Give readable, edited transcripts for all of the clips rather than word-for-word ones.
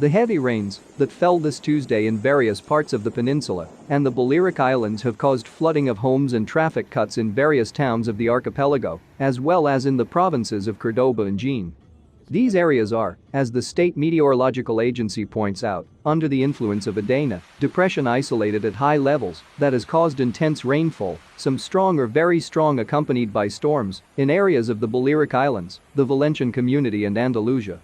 The heavy rains that fell this Tuesday in various parts of the peninsula and the Balearic Islands have caused flooding of homes and traffic cuts in various towns of the archipelago, as well as in the provinces of Córdoba and Jaén. These areas are, as the State Meteorological Agency points out, under the influence of a Dana depression isolated at high levels that has caused intense rainfall, some strong or very strong accompanied by storms, in areas of the Balearic Islands, the Valencian Community and Andalusia.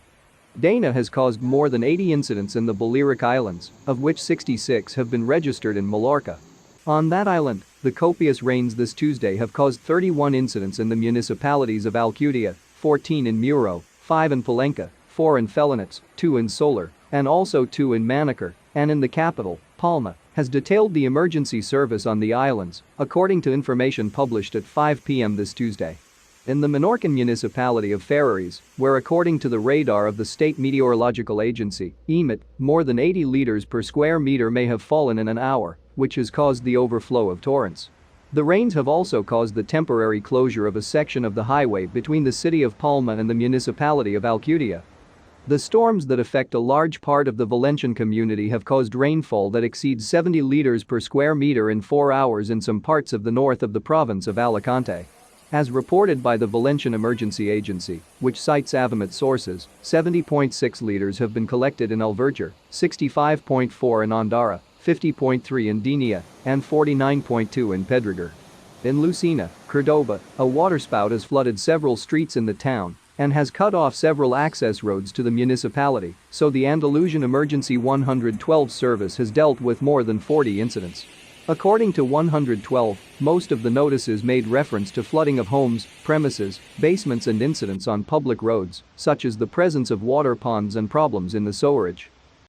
Dana has caused more than 80 incidents in the Balearic Islands, of which 66 have been registered in Mallorca. On that island, the copious rains this Tuesday have caused 31 incidents in the municipalities of Alcudia, 14 in Muro, 5 in Palenque, 4 in Felanitx, 2 in Soler, and also 2 in Manacor, and in the capital, Palma, has detailed the emergency service on the islands, according to information published at 5 p.m. this Tuesday. In the Menorcan municipality of Ferreries, where according to the radar of the State Meteorological Agency, EMET, more than 80 liters per square meter may have fallen in an hour, which has caused the overflow of torrents. The rains have also caused the temporary closure of a section of the highway between the city of Palma and the municipality of Alcudia. The storms that affect a large part of the Valencian community have caused rainfall that exceeds 70 liters per square meter in 4 hours in some parts of the north of the province of Alicante. As reported by the Valencian Emergency Agency, which cites Avamet sources, 70.6 liters have been collected in Alverger, 65.4 in Ondara, 50.3 in Denia, and 49.2 in Pedreguer. In Lucena, Córdoba, a waterspout has flooded several streets in the town and has cut off several access roads to the municipality, so the Andalusian Emergency 112 service has dealt with more than 40 incidents. According to 112, most of the notices made reference to flooding of homes, premises, basements and incidents on public roads, such as the presence of water ponds and problems in the sewerage.